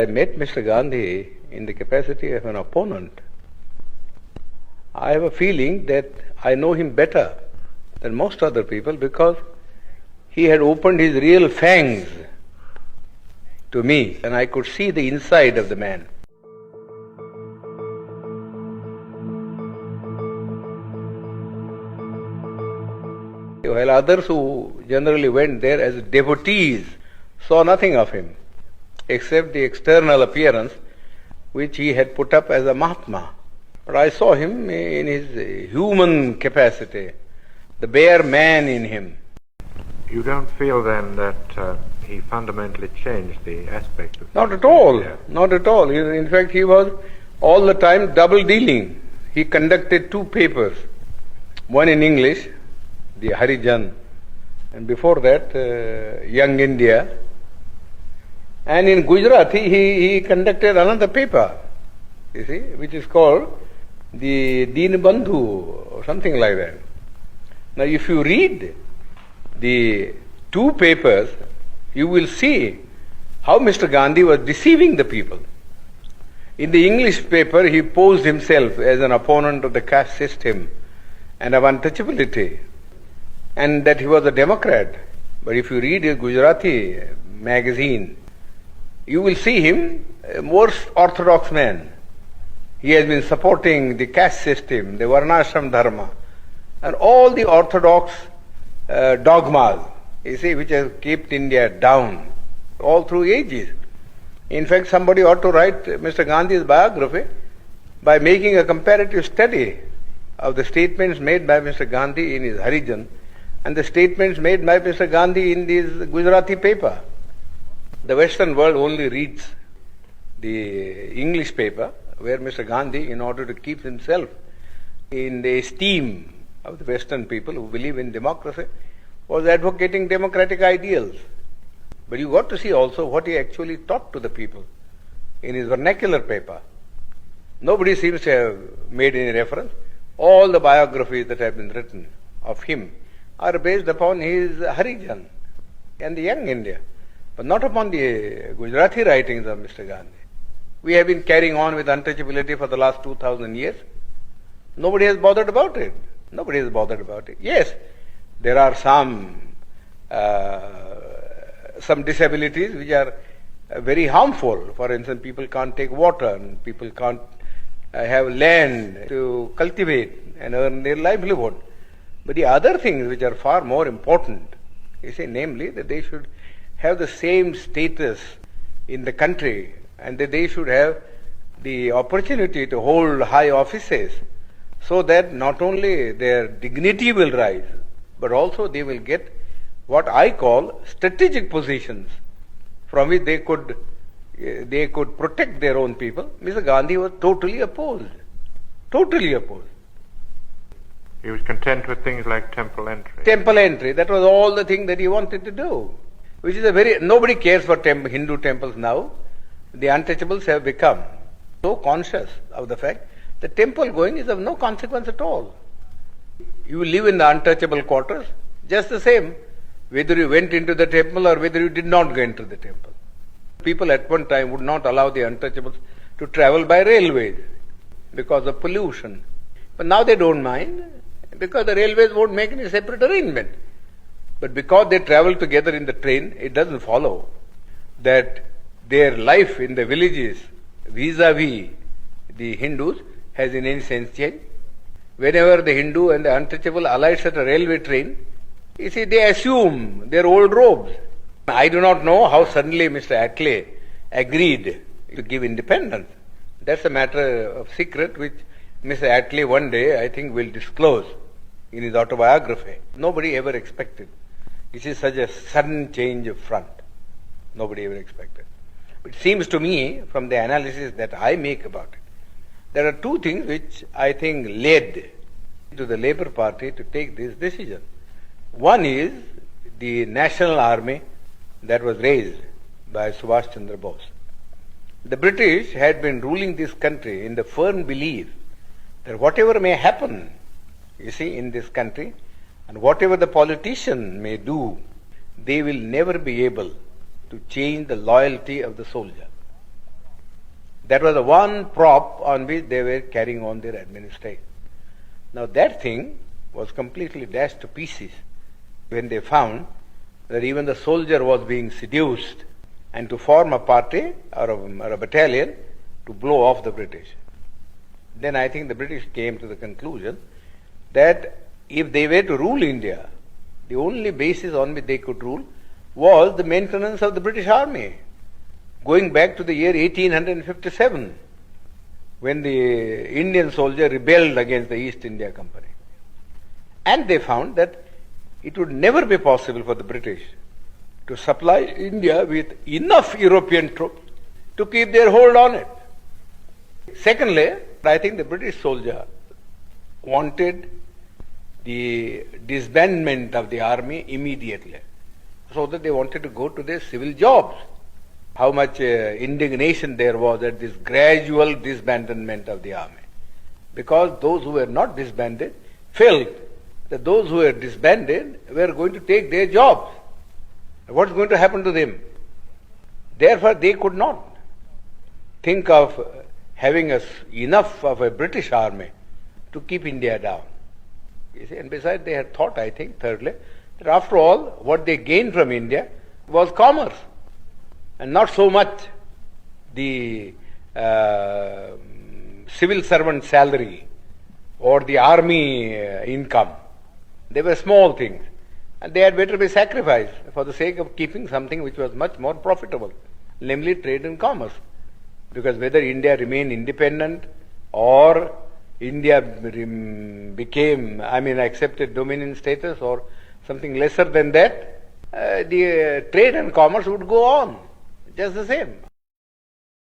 I met Mr. Gandhi in the capacity of an opponent. I have a feeling that I know him better than most other people because he had opened his real fangs to me and I could see the inside of the man. While others who generally went there as devotees saw nothing of him except the external appearance which he had put up as a Mahatma. But I saw him in his human capacity, the bare man in him. You don't feel then that he fundamentally changed the aspect of Not at all, not at all. In fact, he was all the time double dealing. He conducted two papers, one in English, the Harijan, and before that, Young India. And in Gujarati, he conducted another paper, you see, which is called the Deenbandhu or something like that. Now, if you read the two papers, you will see how Mr. Gandhi was deceiving the people. In the English paper, he posed himself as an opponent of the caste system and of untouchability, and that he was a Democrat. But if you read his Gujarati magazine, you will see him a more orthodox man. He has been supporting the caste system, the Varnashram Dharma, and all the orthodox dogmas, you see, which have kept India down all through ages. In fact, somebody ought to write Mr. Gandhi's biography by making a comparative study of the statements made by Mr. Gandhi in his Harijan and the statements made by Mr. Gandhi in this Gujarati paper. The Western world only reads the English paper, where Mr. Gandhi, in order to keep himself in the esteem of the Western people who believe in democracy, was advocating democratic ideals. But you got to see also what he actually taught to the people in his vernacular paper. Nobody seems to have made any reference. All the biographies that have been written of him are based upon his Harijan and the Young India, but not upon the Gujarati writings of Mr. Gandhi. We have been carrying on with untouchability for the last 2000 years. Nobody has bothered about it. Nobody has bothered about it. Yes, there are some disabilities which are very harmful. For instance, people can't take water, and people can't have land to cultivate and earn their livelihood. But the other things which are far more important, you see, namely that they should have the same status in the country and that they should have the opportunity to hold high offices so that not only their dignity will rise, but also they will get what I call strategic positions from which they could protect their own people. Mr. Gandhi was totally opposed. Totally opposed. He was content with things like temple entry. Temple entry, that was all the thing that he wanted to do. Which is nobody cares for Hindu temples now. The untouchables have become so conscious of the fact that temple going is of no consequence at all. You live in the untouchable quarters, just the same, whether you went into the temple or whether you did not go into the temple. People at one time would not allow the untouchables to travel by railways because of pollution. But now they don't mind because the railways won't make any separate arrangement. But because they travel together in the train, it doesn't follow that their life in the villages vis-a-vis the Hindus has in any sense changed. Whenever the Hindu and the untouchable alights at a railway train, you see, they assume their old robes. I do not know how suddenly Mr. Attlee agreed to give independence. That's a matter of secret which Mr. Attlee one day, I think, will disclose in his autobiography. Nobody ever expected. This is such a sudden change of front. Nobody ever expected. It seems to me, from the analysis that I make about it, there are two things which I think led to the Labour Party to take this decision. One is the national army that was raised by Subhash Chandra Bose. The British had been ruling this country in the firm belief that whatever may happen, you see, in this country, and whatever the politician may do, they will never be able to change the loyalty of the soldier. That was the one prop on which they were carrying on their administration. Now that thing was completely dashed to pieces when they found that even the soldier was being seduced and to form a party or a battalion to blow off the British. Then I think the British came to the conclusion that if they were to rule India, the only basis on which they could rule was the maintenance of the British Army, going back to the year 1857, when the Indian soldier rebelled against the East India Company. And they found that it would never be possible for the British to supply India with enough European troops to keep their hold on it. Secondly, I think the British soldier wanted the disbandment of the army immediately, so that they wanted to go to their civil jobs. How much indignation there was at this gradual disbandment of the army, because those who were not disbanded felt that those who were disbanded were going to take their jobs. What's going to happen to them? Therefore, they could not think of having enough of a British army to keep India down. You see, and besides, they had thought, I think, thirdly, that after all, what they gained from India was commerce, and not so much the civil servant salary or the army income. They were small things, and they had better be sacrificed for the sake of keeping something which was much more profitable, namely trade and commerce. Because whether India remained independent or India accepted dominion status or something lesser than that, the trade and commerce would go on just the same.